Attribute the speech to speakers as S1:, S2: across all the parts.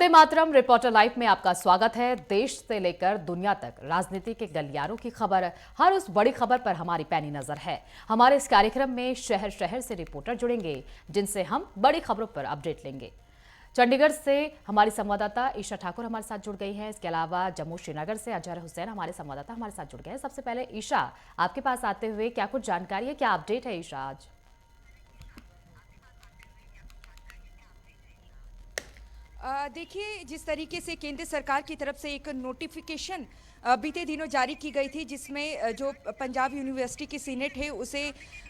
S1: Vande Mataram reporter live में आपका स्वागत है। देश से लेकर दुनिया तक राजनीति के गलियारों की खबर, हर उस बड़ी खबर पर हमारी पैनी नजर है। हमारे इस कार्यक्रम में शहर शहर से रिपोर्टर जुड़ेंगे जिनसे हम बड़ी खबरों पर अपडेट लेंगे। चंडीगढ़ से हमारी संवाददाता ईशा ठाकुर हमारे साथ जुड़ गई हैं। इसके अलावा जम्मू श्रीनगर से अजहर हुसैन हमारे संवाददाता हमारे साथ जुड़ गए हैं। सबसे पहले ईशा, आपके पास आते हुए क्या कुछ जानकारी है, क्या अपडेट है ईशा आज?
S2: देखिए, जिस तरीके से केंद्र सरकार की तरफ से एक नोटिफिकेशन बीते दिनों जारी की गई थी, जिसमें जो पंजाब यूनिवर्सिटी की सीनेट है उसे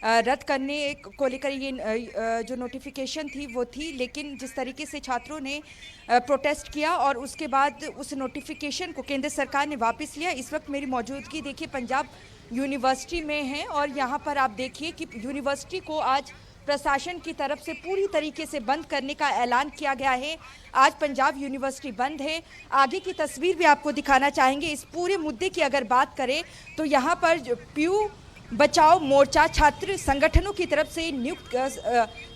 S2: रद्द करने को लेकर ये जो नोटिफिकेशन थी वो थी, लेकिन जिस तरीके से छात्रों ने प्रोटेस्ट किया और उसके बाद उस नोटिफिकेशन को केंद्र सरकार ने वापस लिया। इस वक्त मेरी मौजूदगी देखिए पंजाब यूनिवर्सिटी में है और यहाँ पर आप देखिए कि यूनिवर्सिटी को आज प्रशासन की तरफ से पूरी तरीके से बंद करने का ऐलान किया गया है। आज पंजाब यूनिवर्सिटी बंद है। आगे की तस्वीर भी आपको दिखाना चाहेंगे। इस पूरे मुद्दे की अगर बात करें तो यहाँ पर पीयू बचाओ मोर्चा छात्र संगठनों की तरफ से नियुक्त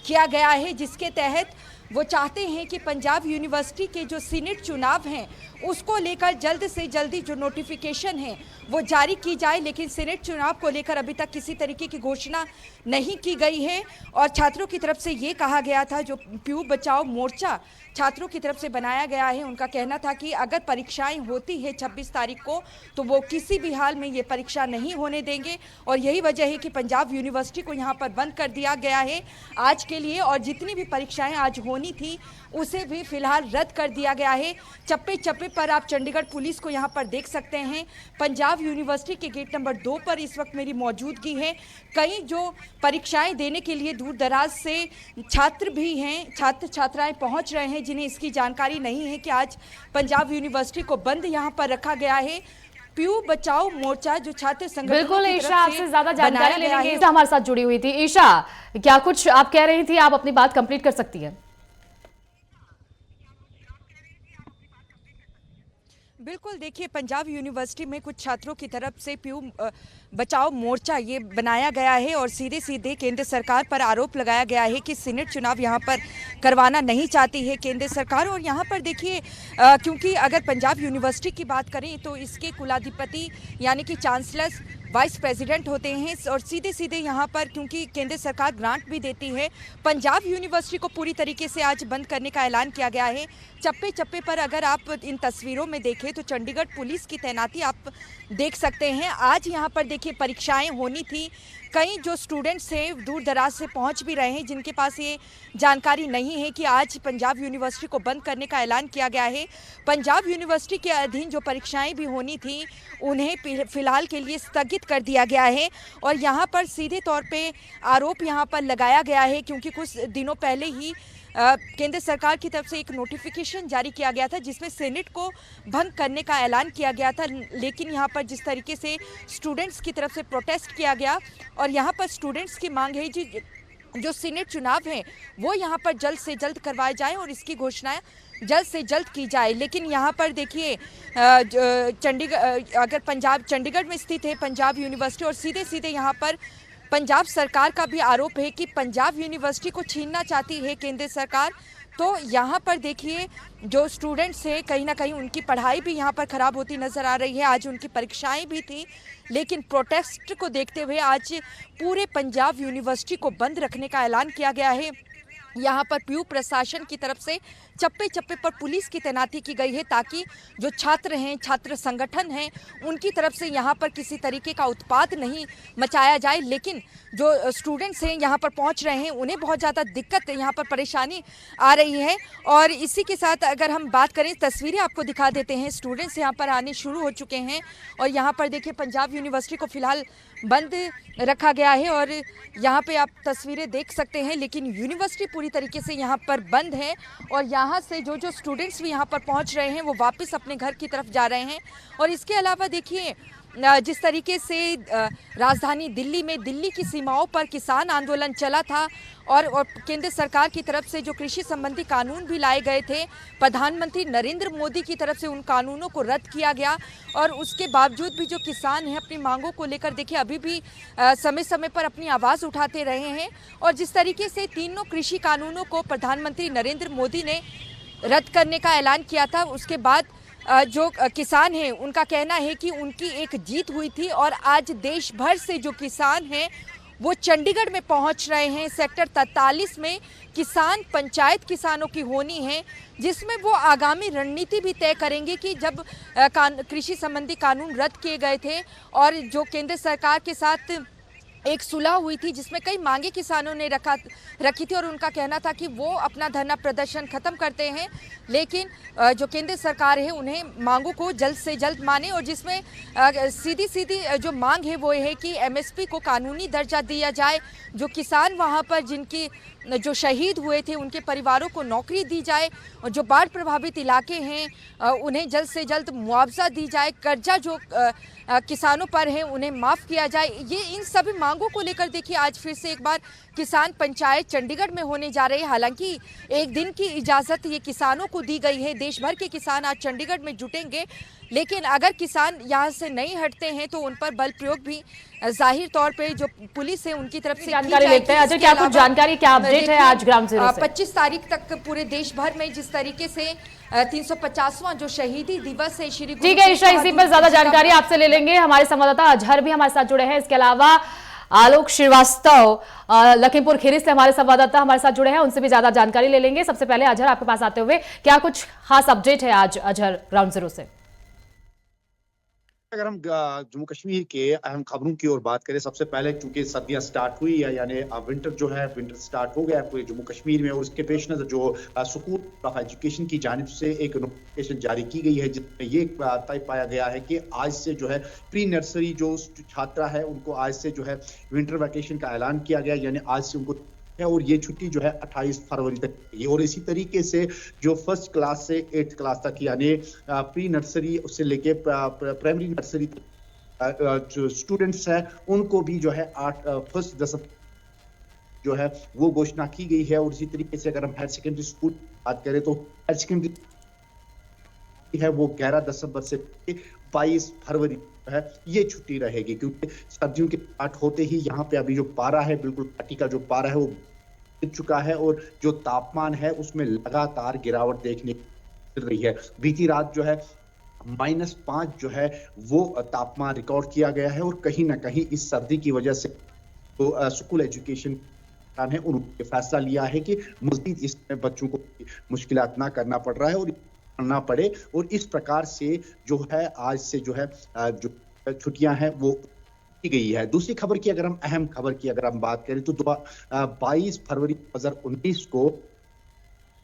S2: किया गया है, जिसके तहत वो चाहते हैं कि पंजाब यूनिवर्सिटी के जो सीनेट चुनाव हैं उसको लेकर जल्द से जल्दी जो नोटिफिकेशन है वो जारी की जाए, लेकिन सीनेट चुनाव को लेकर अभी तक किसी तरीके की घोषणा नहीं की गई है। और छात्रों की तरफ से ये कहा गया था, जो पीयू बचाओ मोर्चा छात्रों की तरफ से बनाया गया है, उनका कहना था कि अगर परीक्षाएं होती है 26 तारीख को तो वो किसी भी हाल में ये परीक्षा नहीं होने देंगे। और यही वजह है कि पंजाब यूनिवर्सिटी को यहाँ पर बंद कर दिया गया है आज के लिए, और जितनी भी परीक्षाएं आज होनी थी उसे भी फिलहाल रद्द कर दिया गया है। चप्पे चप्पे पर आप चंडीगढ़ पुलिस को यहाँ पर देख सकते हैं। पंजाब यूनिवर्सिटी के गेट नंबर 2 पर इस वक्त मेरी मौजूदगी है। कई जो परीक्षाएं देने के लिए दूर दराज से छात्र भी हैं, छात्र छात्राएं पहुंच रहे हैं, जिन्हें इसकी जानकारी नहीं है कि आज पंजाब यूनिवर्सिटी को बंद यहाँ पर रखा गया है। पीयू बचाओ मोर्चा जो छात्र संगठन,
S1: बिल्कुल ईशा, आपसे ज्यादा जानकारी ले लेंगे। ईशा हमारे साथ जुड़ी हुई थी। ईशा, क्या कुछ आप कह रही थी? आप अपनी बात कंप्लीट कर सकती हैं।
S2: बिल्कुल, देखिए पंजाब यूनिवर्सिटी में कुछ छात्रों की तरफ से पीयू बचाओ मोर्चा ये बनाया गया है और सीधे सीधे केंद्र सरकार पर आरोप लगाया गया है कि सीनेट चुनाव यहाँ पर करवाना नहीं चाहती है केंद्र सरकार। और यहाँ पर देखिए क्योंकि अगर पंजाब यूनिवर्सिटी की बात करें तो इसके कुलाधिपति यानी कि चांसलर वाइस प्रेसिडेंट होते हैं, और सीधे सीधे यहाँ पर क्योंकि केंद्र सरकार ग्रांट भी देती है, पंजाब यूनिवर्सिटी को पूरी तरीके से आज बंद करने का ऐलान किया गया है। चप्पे चप्पे पर अगर आप इन तस्वीरों में देखें तो चंडीगढ़ पुलिस की तैनाती आप देख सकते हैं। आज यहाँ पर देखिए परीक्षाएं होनी थी, कई जो स्टूडेंट्स हैं दूर दराज से पहुंच भी रहे हैं, जिनके पास ये जानकारी नहीं है कि आज पंजाब यूनिवर्सिटी को बंद करने का ऐलान किया गया है। पंजाब यूनिवर्सिटी के अधीन जो परीक्षाएं भी होनी थी उन्हें फिलहाल के लिए स्थगित कर दिया गया है। और यहाँ पर सीधे तौर पे आरोप यहाँ पर लगाया गया है क्योंकि कुछ दिनों पहले ही केंद्र सरकार की तरफ से एक नोटिफिकेशन जारी किया गया था जिसमें सीनेट को भंग करने का ऐलान किया गया था, लेकिन यहाँ पर जिस तरीके से स्टूडेंट्स की तरफ से प्रोटेस्ट किया गया और यहाँ पर स्टूडेंट्स की मांग है जो सीनेट चुनाव हैं वो यहाँ पर जल्द से जल्द करवाए जाएं और इसकी घोषणा जल्द से जल्द की जाए। लेकिन यहाँ पर देखिए चंडीगढ़ अगर चंडीगढ़ में स्थित है पंजाब यूनिवर्सिटी, और सीधे सीधे यहाँ पर पंजाब सरकार का भी आरोप है कि पंजाब यूनिवर्सिटी को छीनना चाहती है केंद्र सरकार। तो यहाँ पर देखिए जो स्टूडेंट्स हैं कहीं ना कहीं उनकी पढ़ाई भी यहाँ पर ख़राब होती नज़र आ रही है। आज उनकी परीक्षाएं भी थी, लेकिन प्रोटेस्ट को देखते हुए आज पूरे पंजाब यूनिवर्सिटी को बंद रखने का ऐलान किया गया है। यहाँ पर पीयू प्रशासन की तरफ से चप्पे चप्पे पर पुलिस की तैनाती की गई है ताकि जो छात्र हैं, छात्र संगठन हैं, उनकी तरफ से यहाँ पर किसी तरीके का उत्पात नहीं मचाया जाए। लेकिन जो स्टूडेंट्स हैं यहाँ पर पहुँच रहे हैं उन्हें बहुत ज़्यादा दिक्कत, यहाँ पर परेशानी आ रही है। और इसी के साथ अगर हम बात करें, तस्वीरें आपको दिखा देते हैं, स्टूडेंट्स यहाँ पर आने शुरू हो चुके हैं और यहाँ पर देखिए पंजाब यूनिवर्सिटी को फिलहाल बंद रखा गया है और यहाँ पे आप तस्वीरें देख सकते हैं। लेकिन यूनिवर्सिटी पूरी तरीके से यहाँ पर बंद है और यहाँ से जो स्टूडेंट्स भी यहाँ पर पहुँच रहे हैं वो वापस अपने घर की तरफ जा रहे हैं। और इसके अलावा देखिए जिस तरीके से राजधानी दिल्ली में दिल्ली की सीमाओं पर किसान आंदोलन चला था और केंद्र सरकार की तरफ से जो कृषि संबंधी कानून भी लाए गए थे, प्रधानमंत्री नरेंद्र मोदी की तरफ से उन कानूनों को रद्द किया गया। और उसके बावजूद भी जो किसान हैं अपनी मांगों को लेकर देखिए अभी भी समय समय पर अपनी आवाज़ उठाते रहे हैं। और जिस तरीके से तीनों कृषि कानूनों को प्रधानमंत्री नरेंद्र मोदी ने रद्द करने का ऐलान किया था, उसके बाद जो किसान हैं उनका कहना है कि उनकी एक जीत हुई थी और आज देश भर से जो किसान हैं वो चंडीगढ़ में पहुंच रहे हैं। सेक्टर 43 में किसान पंचायत किसानों की होनी है, जिसमें वो आगामी रणनीति भी तय करेंगे कि जब कृषि संबंधी कानून रद्द किए गए थे और जो केंद्र सरकार के साथ एक सुलह हुई थी जिसमें कई मांगे किसानों ने रखी थी और उनका कहना था कि वो अपना धरना प्रदर्शन खत्म करते हैं, लेकिन जो केंद्र सरकार है उन्हें मांगों को जल्द से जल्द माने, और जिसमें सीधी सीधी जो मांग है वो है कि एमएसपी को कानूनी दर्जा दिया जाए, जो किसान वहां पर जिनकी जो शहीद हुए थे उनके परिवारों को नौकरी दी जाए, और जो बाढ़ प्रभावित इलाके हैं उन्हें जल्द से जल्द मुआवजा दी जाए, कर्जा जो किसानों पर है उन्हें माफ़ किया जाए। ये इन सभी मांगों को लेकर देखिए आज फिर से एक बार किसान पंचायत चंडीगढ़ में होने जा रही है। हालांकि एक दिन की इजाज़त ये किसानों को दी गई है, देश भर के किसान आज चंडीगढ़ में जुटेंगे, लेकिन अगर किसान यहाँ से नहीं हटते हैं तो उन पर बल प्रयोग भी जाहिर तौर पे जो पुलिस है उनकी तरफ से
S1: जानकारी लेते हैं। अजय, क्या कुछ जानकारी, क्या अपडेट है आज ग्राउंड जीरो से?
S2: 25 तारीख तक पूरे देश भर में जिस तरीके से 350वां जो शहीदी दिवस है श्री,
S1: ठीक है ईशा, इसी पर ज्यादा जानकारी आपसे ले लेंगे। हमारे संवाददाता अजहर भी हमारे साथ जुड़े हैं, इसके अलावा आलोक श्रीवास्तव लखीमपुर खीरी से हमारे संवाददाता हमारे साथ जुड़े हैं, उनसे भी ज्यादा जानकारी ले लेंगे। सबसे पहले अजहर, आपके पास आते हुए क्या कुछ खास अपडेट है आज अजहर ग्राउंड जीरो से?
S3: अगर हम जम्मू कश्मीर के अहम खबरों की ओर बात करें, सबसे पहले चूंकि सर्दियां स्टार्ट हुई है, यानी विंटर जो है विंटर स्टार्ट हो गया है पूरे जम्मू कश्मीर में, और उसके पेश नजर जो स्कूल ऑफ एजुकेशन की जानिब से एक नोटिफिकेशन जारी की गई है जिसमें ये तय पाया गया है कि आज से जो है प्री नर्सरी जो छात्रा है उनको आज से जो है विंटर वैकेशन का ऐलान किया गया, यानी आज से उनको है, और ये छुट्टी जो है 28 फरवरी तक है। और इसी तरीके से जो फर्स्ट क्लास से 8th क्लास तक, यानी प्री नर्सरी उससे लेके प्राइमरी नर्सरी जो स्टूडेंट्स हैं उनको भी जो है 1 दिसंबर जो है वो घोषणा की गई है। और इसी तरीके से अगर हम हायर सेकेंडरी स्कूल बात करें तो हायर सेकेंडरी है वो 11 दिसंबर से 22 फरवरी है ये छुट्टी रहेगी, क्योंकि सर्दियों के स्टार्ट होते ही यहाँ पे अभी जो पारा है, बिल्कुल घाटी का जो पारा है वो गिर चुका है और जो तापमान है उसमें लगातार गिरावट देखने को मिल रही है। बीती रात जो है -5 जो है वो तापमान रिकॉर्ड किया गया है, और कहीं ना कहीं इस सर्दी की वजह से तो स्कूल एजुकेशन है उन्होंने फैसला लिया है कि मजीद इसमें बच्चों को मुश्किलात ना करना पड़ रहा है और करना पड़े, और इस प्रकार से जो है आज से जो है जो छुट्टियां हैं वो की गई है। दूसरी खबर की अगर हम अहम खबर की अगर हम बात करें तो 22 फरवरी 2019 को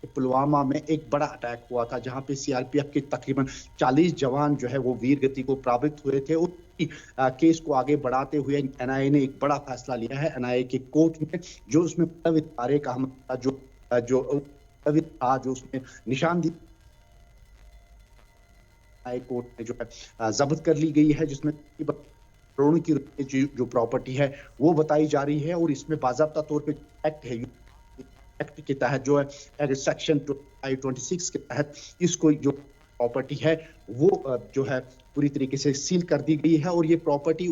S3: पुलवामा में एक बड़ा अटैक हुआ था, जहां पे सीआरपीएफ के तकरीबन 40 जवान जो है वो वीर गति को प्राप्त हुए थे। और केस को आगे बढ़ाते हुए एनआईए ने एक बड़ा फैसला लिया है। एनआईए के कोर्ट में जो उसमें तारिक अहमद था जो उसमें निशानदी हाई कोर्ट में जो है जब्त कर ली गई है, जिसमें करोड़ों की जो प्रॉपर्टी है वो बताई जा रही है। और इसमें बाज़ाब्ता तौर पे एक्ट है, एक्ट के तहत जो है सेक्शन 26 के तहत इसको जो प्रॉपर्टी है वो जो है पूरी तरीके से सील कर दी गई है, और ये प्रॉपर्टी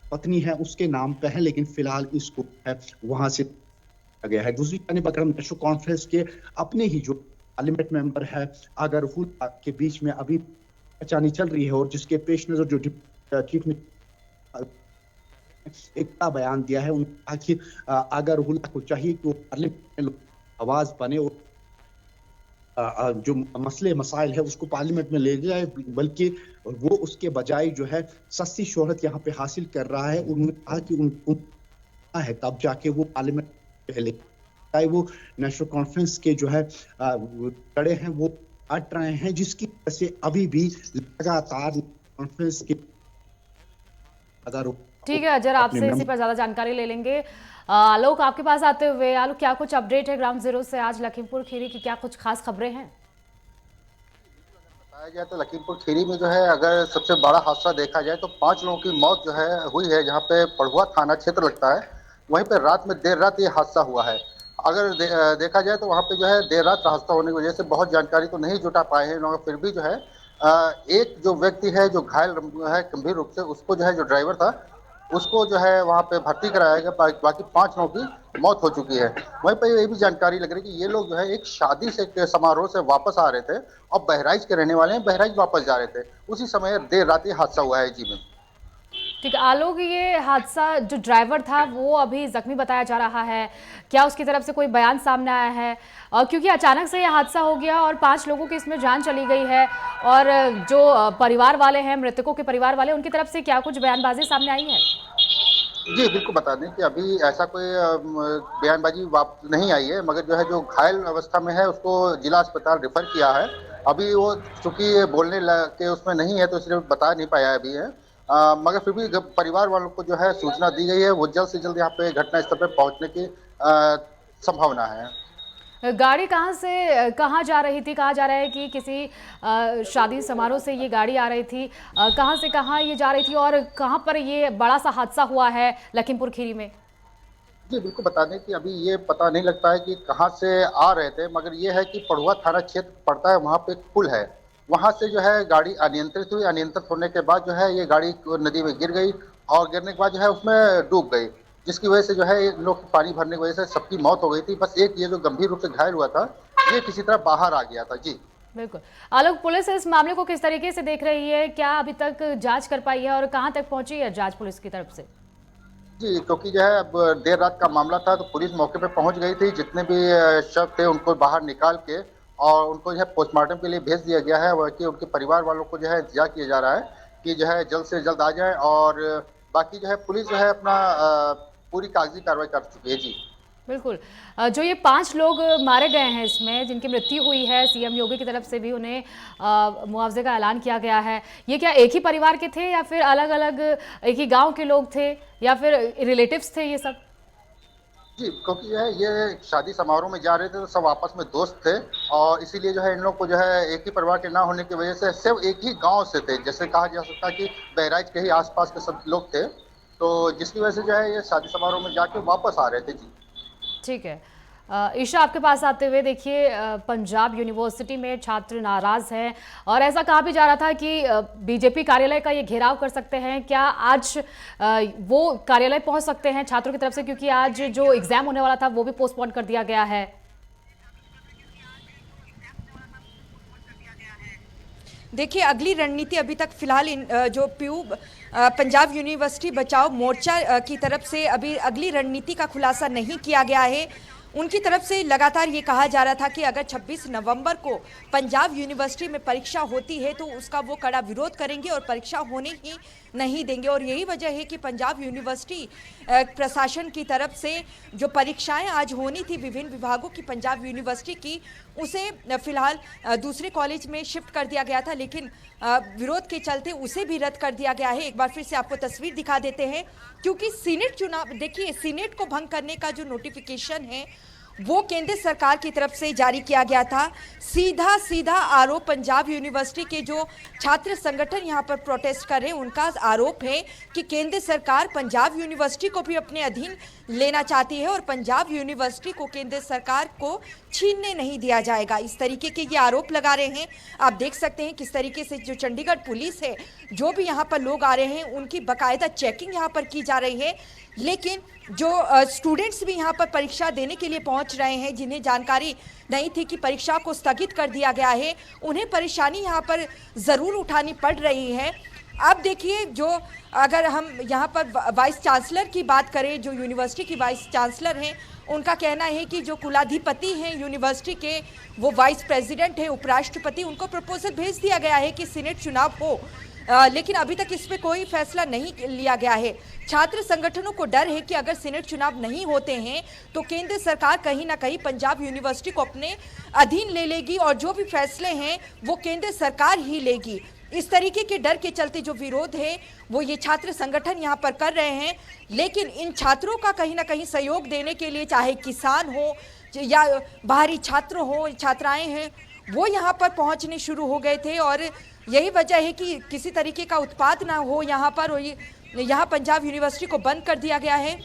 S3: पत्नी है उसके नाम पे है, लेकिन फिलहाल इसको है वहां से गया है। दूसरी जानिब अगर हम नेशनल कॉन्फ्रेंस के अपने ही जो पार्लियामेंट मेंबर है अगर के बीच में अभी पहचानी चल रही है, और जिसके पेश नजर जो चीफ ने एक बड़ा बयान दिया है, उन्होंने कहा कि अगर हुल्ला को चाहिए कि वो पार्लियामेंट में आवाज बने और जो मसले मसाइल है उसको पार्लियामेंट में ले जाए, बल्कि वो उसके बजाय जो है सस्ती शोहरत यहाँ पे हासिल कर रहा है। उन्होंने कहा कि उन है तब जाके वो पार्लियामेंट पहले चाहे वो नेशनल कॉन्फ्रेंस के जो है कड़े हैं वो हट रहे हैं, जिसकी वजह से अभी भी लगातार कॉन्फ्रेंस के अगर
S1: ठीक है अजहर, आपसे इसी पर ज्यादा जानकारी ले लेंगे। आलोक, आपके पास आते हुए, आलोक क्या कुछ अपडेट है ग्राउंड जीरो से? आज लखीमपुर खीरी की क्या कुछ खास खबरें हैं?
S4: बताया जाए तो लखीमपुर खीरी में जो है अगर सबसे बड़ा हादसा देखा जाए तो 5 लोगों की मौत जो है हुई है, जहाँ पे पड़ुआ थाना क्षेत्र लगता है, वहीं पे रात में देर रात ये हादसा हुआ है। अगर देखा जाए तो वहाँ पे जो है देर रात हादसा होने की वजह से बहुत जानकारी तो नहीं जुटा पाए हैं लोग, फिर भी जो है एक जो व्यक्ति है जो घायल है गंभीर रूप से, उसको जो है जो ड्राइवर था उसको जो है वहाँ पे भर्ती कराया गया। बाकी 5 लोगों की मौत हो चुकी है। वहीं पर ये भी जानकारी लग रही है कि ये लोग जो है एक शादी से के समारोह से वापस आ रहे थे और बहराइच के रहने वाले हैं, बहराइच वापस जा रहे थे। उसी समय देर रात ये हादसा हुआ है जी में।
S1: ठीक है आलोक, ये हादसा जो ड्राइवर था वो अभी जख्मी बताया जा रहा है, क्या उसकी तरफ से कोई बयान सामने आया है? क्योंकि अचानक से ये हादसा हो गया और 5 लोगों की इसमें जान चली गई है, और जो परिवार वाले हैं, मृतकों के परिवार वाले, उनकी तरफ से क्या कुछ बयानबाजी सामने आई है?
S4: जी बिल्कुल, बता दें कि अभी ऐसा कोई बयानबाजी नहीं आई है, मगर जो है जो घायल अवस्था में है उसको जिला अस्पताल रेफर किया है। अभी वो चूंकि बोलने के उसमें नहीं है तो इसलिए बता नहीं पाया अभी है। मगर फिर भी परिवार वालों को जो है सूचना दी गई है, वो जल्द से जल्द यहाँ पे घटनास्थल पे पहुंचने की संभावना है।
S1: गाड़ी कहाँ से कहाँ जा रही थी? कहा जा रहा है कि किसी शादी समारोह से ये गाड़ी आ रही थी, कहाँ से कहाँ ये जा रही थी, और कहाँ पर ये बड़ा सा हादसा हुआ है लखीमपुर खीरी में?
S4: जी बिल्कुल, बता दें कि अभी ये पता नहीं लगता है कि कहाँ से आ रहे थे, मगर ये है कि पड़ुआ थाना क्षेत्र पड़ता है, वहाँ पे एक पुल है, वहां से जो है गाड़ी अनियंत्रित हुई। अनियंत्रित होने के बाद जो है ये गाड़ी नदी में गिर गई और गिरने के बाद जो है उसमें डूब गई, जिसकी वजह से जो है इन लोग पानी भरने की वजह से सबकी मौत हो गई थी। बस एक ये जो गंभीर रूप से घायल हुआ था ये किसी तरह बाहर आ गया था। जी
S1: बिल्कुल आलोक, पुलिस इस मामले को किस तरीके से देख रही है? क्या अभी तक जांच कर पाई है और कहां तक पहुंची है जांच पुलिस की तरफ से?
S4: जी, क्योंकि जो है अब देर रात का मामला था तो पुलिस मौके पे पहुंच गई थी। जितने भी शव थे उनको बाहर निकाल के और उनको जो है पोस्टमार्टम के लिए भेज दिया गया है। बल्कि उनके परिवार वालों को जो है इंतजार किया जा रहा है कि जो है जल्द से जल्द आ जाए। और बाकी जो है पुलिस जो है अपना पूरी कागजी कार्रवाई कर चुकी है। जी
S1: बिल्कुल, जो ये 5 लोग मारे गए हैं इसमें, जिनकी मृत्यु हुई है, सीएम योगी की तरफ से भी उन्हें मुआवजे का ऐलान किया गया है, ये क्या एक ही परिवार के थे या फिर अलग अलग एक ही गांव के लोग थे या फिर रिलेटिव्स थे ये सब?
S4: जी, क्योंकि जो है ये शादी समारोह में जा रहे थे तो सब आपस में दोस्त थे और इसीलिए जो है इन लोग को जो है एक ही परिवार के ना होने की वजह से सिर्फ एक ही गांव से थे। जैसे कहा जा सकता है कि बहराइच के ही आसपास के सब लोग थे, तो जिसकी वजह से जो है ये शादी समारोह में जाके वापस आ रहे थे। जी
S1: ठीक है ईशा, आपके पास आते हुए देखिए, पंजाब यूनिवर्सिटी में छात्र नाराज हैं और ऐसा कहा भी जा रहा था कि बीजेपी कार्यालय का ये घेराव कर सकते हैं। क्या आज वो कार्यालय पहुंच सकते हैं छात्रों की तरफ से, क्योंकि आज जो एग्जाम होने वाला था वो भी पोस्टपोन कर दिया गया है?
S2: देखिए, अगली रणनीति अभी तक फिलहाल जो पीयू पंजाब यूनिवर्सिटी बचाओ मोर्चा की तरफ से अभी अगली रणनीति का खुलासा नहीं किया गया है। उनकी तरफ से लगातार ये कहा जा रहा था कि अगर 26 नवंबर को पंजाब यूनिवर्सिटी में परीक्षा होती है तो उसका वो कड़ा विरोध करेंगे और परीक्षा होने ही नहीं देंगे। और यही वजह है कि पंजाब यूनिवर्सिटी प्रशासन की तरफ से जो परीक्षाएं आज होनी थी विभिन्न विभागों की पंजाब यूनिवर्सिटी की, उसे फिलहाल दूसरे कॉलेज में शिफ्ट कर दिया गया था, लेकिन विरोध के चलते उसे भी रद्द कर दिया गया है। एक बार फिर से आपको तस्वीर दिखा देते हैं, क्योंकि सीनेट चुनाव, देखिए सीनेट को भंग करने का जो नोटिफिकेशन है वो केंद्र सरकार की तरफ से जारी किया गया था। सीधा आरोप पंजाब यूनिवर्सिटी के जो छात्र संगठन यहाँ पर प्रोटेस्ट कर रहे हैं उनका आरोप है कि केंद्र सरकार पंजाब यूनिवर्सिटी को भी अपने अधीन लेना चाहती है और पंजाब यूनिवर्सिटी को केंद्र सरकार को छीनने नहीं दिया जाएगा। इस तरीके के ये आरोप लगा रहे हैं। आप देख सकते हैं किस तरीके से जो चंडीगढ़ पुलिस है, जो भी यहाँ पर लोग आ रहे हैं उनकी बाकायदा चेकिंग यहाँ पर की जा रही है। लेकिन जो स्टूडेंट्स भी यहाँ पर परीक्षा देने के लिए पहुँच रहे हैं, जिन्हें जानकारी नहीं थी कि परीक्षा को स्थगित कर दिया गया है, उन्हें परेशानी यहाँ पर ज़रूर उठानी पड़ रही है। अब देखिए, जो अगर हम यहाँ पर वाइस चांसलर की बात करें, जो यूनिवर्सिटी की वाइस चांसलर हैं, उनका कहना है कि जो कुलाधिपति हैं यूनिवर्सिटी के, वो वाइस प्रेसिडेंट है, उपराष्ट्रपति, उनको प्रपोजल भेज दिया गया है कि सीनेट चुनाव हो, लेकिन अभी तक इस पे कोई फैसला नहीं लिया गया है। छात्र संगठनों को डर है कि अगर सीनेट चुनाव नहीं होते हैं तो केंद्र सरकार कहीं ना कहीं पंजाब यूनिवर्सिटी को अपने अधीन ले लेगी और जो भी फैसले हैं वो केंद्र सरकार ही लेगी। इस तरीके के डर के चलते जो विरोध है वो ये छात्र संगठन यहाँ पर कर रहे हैं। लेकिन इन छात्रों का कहीं ना कहीं सहयोग देने के लिए, चाहे किसान हो या बाहरी छात्र हो, छात्राएं हैं, वो यहाँ पर पहुँचने शुरू हो गए थे और यही वजह है कि किसी तरीके का उत्पात ना हो यहाँ पर, और यहाँ पंजाब यूनिवर्सिटी को बंद कर दिया गया है।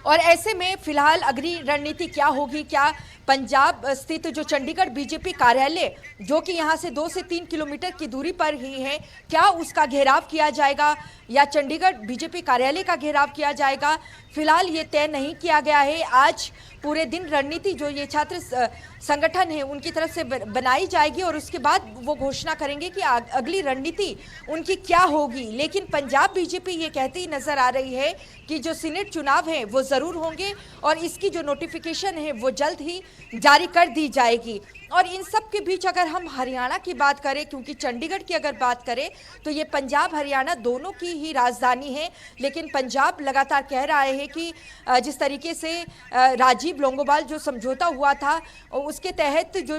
S2: और ऐसे में फिलहाल अगली रणनीति क्या होगी, क्या पंजाब स्थित जो चंडीगढ़ बीजेपी कार्यालय जो कि यहाँ से 2 से 3 किलोमीटर की दूरी पर ही है, क्या उसका घेराव किया जाएगा या चंडीगढ़ बीजेपी कार्यालय का घेराव किया जाएगा, फिलहाल ये तय नहीं किया गया है। आज पूरे दिन रणनीति जो ये छात्र संगठन है उनकी तरफ से बनाई जाएगी और उसके बाद वो घोषणा करेंगे कि अगली रणनीति उनकी क्या होगी। लेकिन पंजाब बीजेपी ये कहती नजर आ रही है कि जो सीनेट चुनाव है वो ज़रूर होंगे और इसकी जो नोटिफिकेशन है वो जल्द ही जारी कर दी जाएगी। और इन सब के बीच अगर हम हरियाणा की बात करें, क्योंकि चंडीगढ़ की अगर बात करें तो ये पंजाब हरियाणा दोनों की ही राजधानी है, लेकिन पंजाब लगातार कह रहा है कि जिस तरीके से राजीव लोंगोवाल जो समझौता हुआ था उसके तहत जो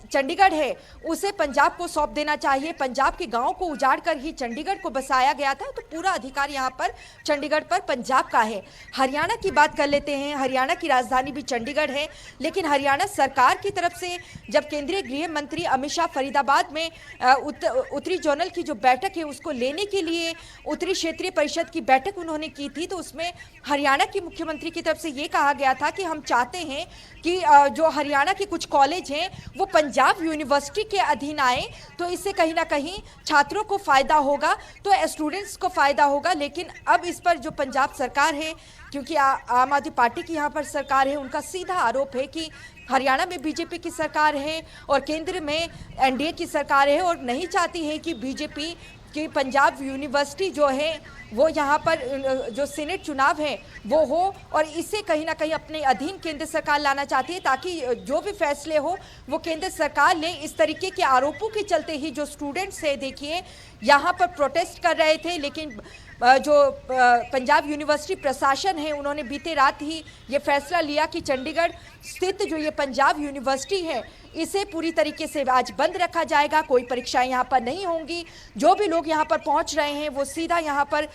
S2: चंडीगढ़ है उसे पंजाब को सौंप देना चाहिए। पंजाब के गाँव को उजाड़ कर ही चंडीगढ़ को बसाया गया था, तो पूरा अधिकार यहाँ पर चंडीगढ़ पर पंजाब का है। हरियाणा की बात कर लेते हैं। हरियाणा की राजधानी भी चंडीगढ़ है, लेकिन हरियाणा सरकार की तरफ से जब केंद्रीय गृह मंत्री अमित शाह फरीदाबाद में उत्तरी जोनल की जो बैठक है उसको लेने के लिए उत्तरी क्षेत्रीय परिषद की बैठक उन्होंने की थी, तो उसमें हरियाणा की मुख्यमंत्री की तरफ से ये कहा गया था कि हम चाहते हैं कि जो हरियाणा के कुछ कॉलेज हैं वो पंजाब यूनिवर्सिटी के अधीन आए, तो इससे कहीं ना कहीं छात्रों को फायदा होगा, तो स्टूडेंट्स को फायदा होगा। लेकिन अब इस पर जो पंजाब सरकार है, क्योंकि आम आदमी पार्टी की यहाँ पर सरकार है, उनका सीधा आरोप है कि हरियाणा में बीजेपी की सरकार है और केंद्र में एनडीए की सरकार है और नहीं चाहती है कि बीजेपी की पंजाब यूनिवर्सिटी जो है वो यहाँ पर जो सीनेट चुनाव है वो हो और इसे कहीं ना कहीं अपने अधीन केंद्र सरकार लाना चाहती है, ताकि जो भी फैसले हो वो केंद्र सरकार ले। इस तरीके के आरोपों के चलते ही जो स्टूडेंट्स है देखिए यहाँ पर प्रोटेस्ट कर रहे थे, लेकिन जो पंजाब यूनिवर्सिटी प्रशासन है उन्होंने बीते रात ही ये फैसला लिया कि चंडीगढ़ स्थित जो ये पंजाब यूनिवर्सिटी है इसे पूरी तरीके से आज बंद रखा जाएगा। कोई परीक्षाएं यहाँ पर नहीं होंगी। जो भी लोग यहाँ पर पहुँच रहे हैं वो सीधा यहाँ पर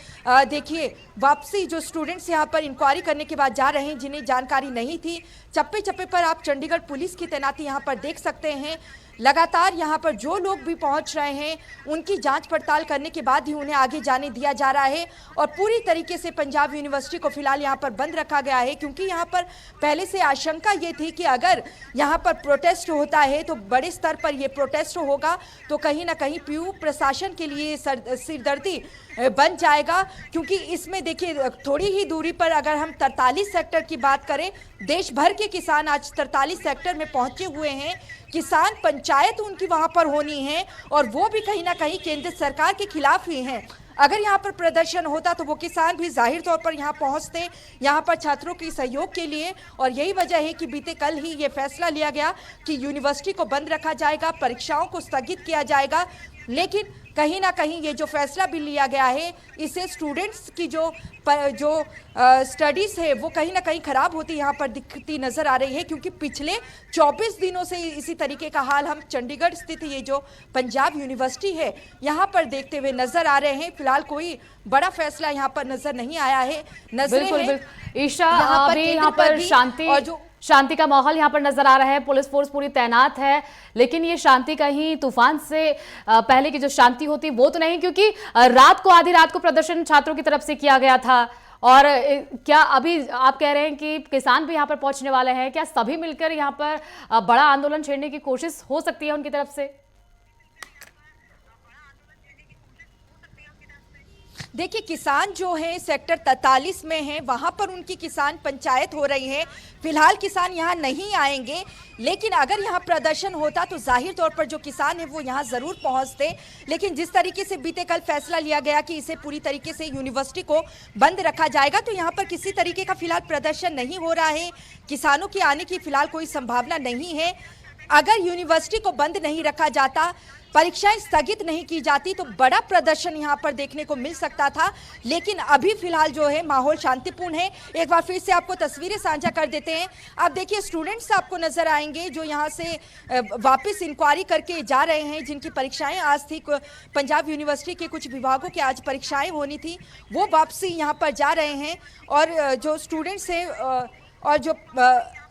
S2: देखिए वापसी जो स्टूडेंट्स यहाँ पर इंक्वायरी करने के बाद जा रहे हैं, जिन्हें जानकारी नहीं थी। चप्पे चप्पे पर आप चंडीगढ़ पुलिस की तैनाती यहाँ पर देख सकते हैं। लगातार यहाँ पर जो लोग भी पहुँच रहे हैं उनकी जांच पड़ताल करने के बाद ही उन्हें आगे जाने दिया जा रहा है और पूरी तरीके से पंजाब यूनिवर्सिटी को फिलहाल यहाँ पर बंद रखा गया है, क्योंकि यहाँ पर पहले से आशंका ये थी कि अगर यहाँ पर प्रोटेस्ट होता है तो बड़े स्तर पर ये प्रोटेस्ट होगा तो कहीं ना कहीं पीयू प्रशासन के लिए सिरदर्दी बन जाएगा। क्योंकि इसमें देखिए थोड़ी ही दूरी पर अगर हम 43 सेक्टर की बात करें, देश भर के किसान आज 43 सेक्टर में पहुंचे हुए हैं। किसान पंचायत उनकी वहां पर होनी है और वो भी कहीं ना कहीं केंद्र सरकार के खिलाफ ही हैं। अगर यहाँ पर प्रदर्शन होता तो वो किसान भी जाहिर तौर पर यहाँ पहुँचते यहाँ पर छात्रों के सहयोग के लिए, और यही वजह है कि बीते कल ही ये फैसला लिया गया कि यूनिवर्सिटी को बंद रखा जाएगा, परीक्षाओं को स्थगित किया जाएगा। लेकिन कहीं ना कहीं ये जो फैसला भी लिया गया है इससे स्टूडेंट्स की जो स्टडीज है वो कहीं ना कहीं खराब होती यहाँ पर दिखती नजर आ रही है, क्योंकि पिछले 24 दिनों से इसी तरीके का हाल हम चंडीगढ़ स्थित ये जो पंजाब यूनिवर्सिटी है यहाँ पर देखते हुए नजर आ रहे हैं। फिलहाल कोई बड़ा फैसला यहाँ पर नजर नहीं आया है।
S1: बिल्कुल ईशा, यहाँ पर शांति का माहौल यहाँ पर नजर आ रहा है, पुलिस फोर्स पूरी तैनात है, लेकिन ये शांति कहीं तूफान से पहले की जो शांति होती वो तो नहीं, क्योंकि आधी रात को प्रदर्शन छात्रों की तरफ से किया गया था। और क्या अभी आप कह रहे हैं कि किसान भी यहाँ पर पहुंचने वाले हैं, क्या सभी मिलकर यहाँ पर बड़ा आंदोलन छेड़ने की कोशिश हो सकती है उनकी तरफ से?
S2: देखिए किसान जो है सेक्टर 43 में है, वहां पर उनकी किसान पंचायत हो रही है। फिलहाल किसान यहां नहीं आएंगे, लेकिन अगर यहां प्रदर्शन होता तो जाहिर तौर पर जो किसान है वो यहां जरूर पहुंचते। लेकिन जिस तरीके से बीते कल फैसला लिया गया कि इसे पूरी तरीके से यूनिवर्सिटी को बंद रखा जाएगा, तो यहां पर किसी तरीके का फिलहाल प्रदर्शन नहीं हो रहा है। किसानों के आने की फिलहाल कोई संभावना नहीं है। अगर यूनिवर्सिटी को बंद नहीं रखा जाता, परीक्षाएं स्थगित नहीं की जाती, तो बड़ा प्रदर्शन यहां पर देखने को मिल सकता था। लेकिन अभी फिलहाल जो है माहौल शांतिपूर्ण है। एक बार फिर से आपको तस्वीरें साझा कर देते हैं। आप देखिए स्टूडेंट्स आपको नजर आएंगे जो यहां से वापस इंक्वायरी करके जा रहे हैं, जिनकी परीक्षाएं आज थी। पंजाब यूनिवर्सिटी के कुछ विभागों की आज परीक्षाएं होनी थी, वो वापसी यहाँ पर जा रहे हैं। और जो स्टूडेंट्स हैं और जो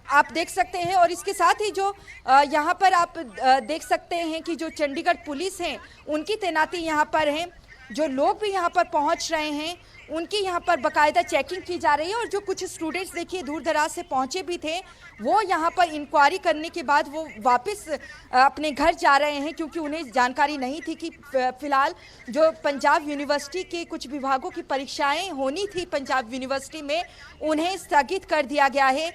S2: आप देख सकते हैं, और इसके साथ ही जो यहाँ पर आप देख सकते हैं कि जो चंडीगढ़ पुलिस है उनकी तैनाती यहाँ पर है। जो लोग भी यहाँ पर पहुँच रहे हैं उनकी यहाँ पर बाकायदा चेकिंग की जा रही है। और जो कुछ स्टूडेंट्स देखिए दूर दराज से पहुँचे भी थे, वो यहाँ पर इंक्वायरी करने के बाद वो वापस अपने घर जा रहे हैं, क्योंकि उन्हें जानकारी नहीं थी कि फिलहाल जो पंजाब यूनिवर्सिटी के कुछ विभागों की परीक्षाएं होनी थी पंजाब यूनिवर्सिटी में, उन्हें स्थगित कर दिया गया है।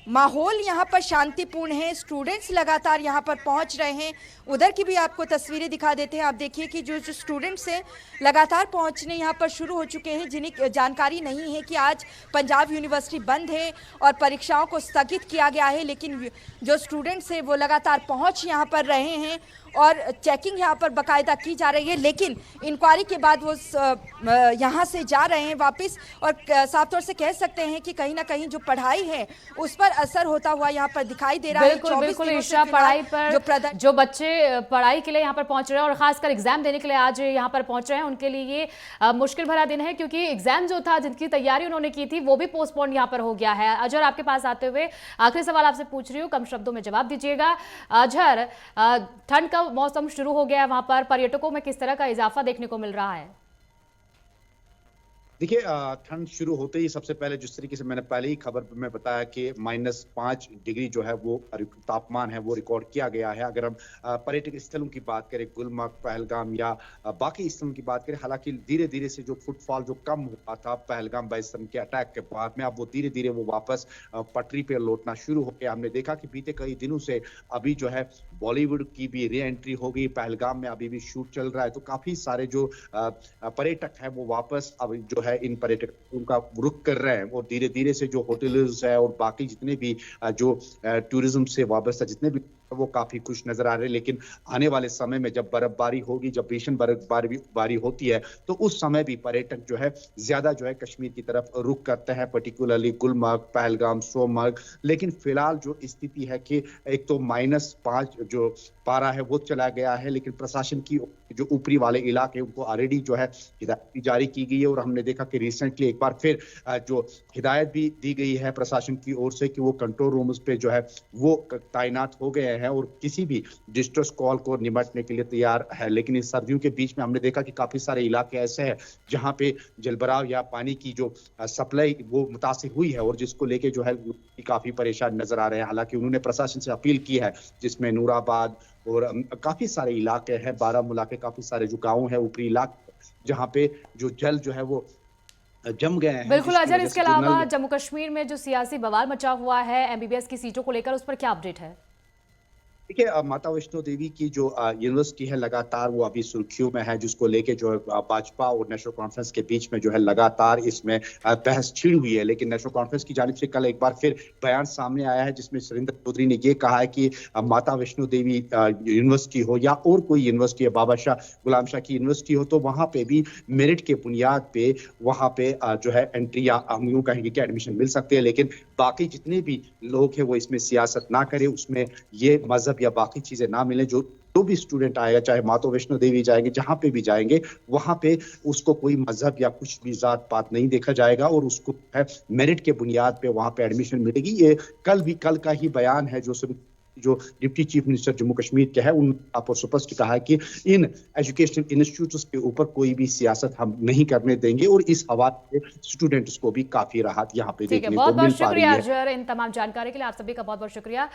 S2: माहौल यहाँ पर शांतिपूर्ण है, स्टूडेंट्स लगातार यहाँ पर पहुँच रहे हैं। उधर की भी आपको तस्वीरें दिखा देते हैं। आप देखिए कि जो स्टूडेंट्स हैं लगातार पहुँचने यहाँ पर शुरू हो चुके हैं, जिन्हें जानकारी नहीं है कि आज पंजाब यूनिवर्सिटी बंद है और परीक्षाओं को स्थगित किया गया है, लेकिन जो स्टूडेंट्स हैं वो लगातार पहुँच यहाँ पर रहे हैं और चेकिंग यहाँ पर बाकायदा की जा रही है। लेकिन इंक्वायरी के बाद वो यहाँ से जा रहे हैं वापस, और साफ तौर से कह सकते हैं कि कहीं ना कहीं जो पढ़ाई है उस पर असर होता हुआ यहाँ पर दिखाई दे रहा है।
S1: बिल्कुल ईशा, पढ़ाई पर जो बच्चे पढ़ाई के लिए यहाँ पर पहुंच रहे हैं और खासकर एग्जाम देने के लिए आज यहाँ पर पहुंच रहे हैं, उनके लिए ये मुश्किल भरा दिन है, क्योंकि एग्जाम जो था जिनकी तैयारी उन्होंने की थी वो भी पोस्टपोन यहाँ पर हो गया है। अजहर, आपके पास आते हुए आखिरी सवाल आपसे पूछ रही हूँ, कम शब्दों में जवाब दीजिएगा। अजहर, ठंड का मौसम शुरू हो गया है, वहां पर पर्यटकों में किस तरह का इजाफा देखने को मिल रहा है?
S3: देखिए, ठंड शुरू होते ही सबसे पहले जिस तरीके से मैंने पहले ही खबर में बताया कि -5 डिग्री जो है वो तापमान है वो रिकॉर्ड किया गया है। अगर हम पर्यटक स्थलों की बात करें, गुलमर्ग, पहलगाम या बाकी स्थलों की बात करें, हालांकि धीरे धीरे से जो फुटफॉल जो कम हुआ था पहलगाम बाइसन के अटैक के बाद में, अब वो धीरे धीरे वो वापस पटरी पे लौटना शुरू हो गया। हमने देखा कि बीते कई दिनों से अभी जो है बॉलीवुड की भी री एंट्री हो गई, पहलगाम में अभी भी शूट चल रहा है, तो काफी सारे जो पर्यटक है वो वापस अब जो है इन पर्यटकों का रुख कर रहे हैं। और धीरे धीरे से जो होटल्स है और बाकी जितने भी जो टूरिज्म से वाबस्ता जितने भी वो काफी खुश नजर आ रहे हैं। लेकिन आने वाले समय में जब बर्फबारी होगी, जब भीषण बर्फबारी होती है, तो उस समय भी पर्यटक जो है ज्यादा जो है कश्मीर की तरफ रुख करते हैं, पर्टिकुलरली गुलमर्ग, पहलगाम, सोनमर्ग। लेकिन फिलहाल जो स्थिति है कि एक तो -5 जो पारा है वो चला गया है, लेकिन प्रशासन की जो ऊपरी वाले इलाके उनको ऑलरेडी जो है हिदायत जारी की गई है। और हमने देखा कि रिसेंटली एक बार फिर जो हिदायत भी दी गई है प्रशासन की ओर से कि वो कंट्रोल रूम्स पे जो है वो तैनात हो गए हैं और किसी भी डिस्ट्रेस कॉल को निपटने के लिए तैयार है। लेकिन इस सर्दियों के बीच में हमने देखा कि काफी सारे इलाके ऐसे हैं जहां पे जलभराव या पानी की जो सप्लाई वो मुतासिर हुई है और जिसको लेके जो है काफी परेशान नजर आ रहे हैं। हालांकि उन्होंने प्रशासन से अपील की है, जिसमें नूराबाद और काफी सारे इलाके हैं, बारामूला के काफी सारे जो गाँव है ऊपरी इलाके, जहाँ पे जो जल जो है वो जम गए हैं।
S1: बिल्कुल अजहर, इसके अलावा जम्मू कश्मीर में जो सियासी बवाल मचा हुआ है एमबीबीएस की सीटों को लेकर, उस पर क्या अपडेट है?
S3: देखिए, माता वैष्णो देवी की जो यूनिवर्सिटी है लगातार वो अभी सुर्खियों में है, जिसको लेके जो भाजपा और नेशनल कॉन्फ्रेंस के बीच में जो है लगातार इसमें बहस छिड़ी हुई है। लेकिन नेशनल कॉन्फ्रेंस की जानिब से कल एक बार फिर बयान सामने आया है, जिसमें सुरेंद्र चौधरी ने ये कहा है कि माता वैष्णो देवी यूनिवर्सिटी हो या और कोई यूनिवर्सिटी है, बाबा शाह गुलाम शाह की यूनिवर्सिटी हो, तो वहां पे भी मेरिट के बुनियाद पे वहां पे जो है एंट्री या हम यूं कहेंगे कि एडमिशन मिल सकते हैं। लेकिन बाकी जितने भी लोग हैं वो इसमें सियासत ना करें, उसमें ये मजहब या बाकी चीजें ना मिले। जो भी स्टूडेंट आएगा, चाहे माता वैष्णो देवी जाएंगे, जहां पे भी जाएंगे, वहां पे उसको कोई मजहब या कुछ भी जात पात नहीं देखा जाएगा और उसको है मेरिट के बुनियाद पे वहां पे एडमिशन मिलेगी। ये कल का ही बयान है जो deputy chief minister Jammu Kashmir के हैं, उन आप स्पष्ट कहा है कि इन एजुकेशनल इंस्टीट्यूट्स के ऊपर कोई भी सियासत हम नहीं करने देंगे और इस हवाले से स्टूडेंट्स को भी काफी राहत यहाँ पे देखने को मिल पा रही है।
S1: बहुत बहुत शुक्रिया अजहर, इन तमाम जानकारी के लिए आप सभी का बहुत बहुत शुक्रिया।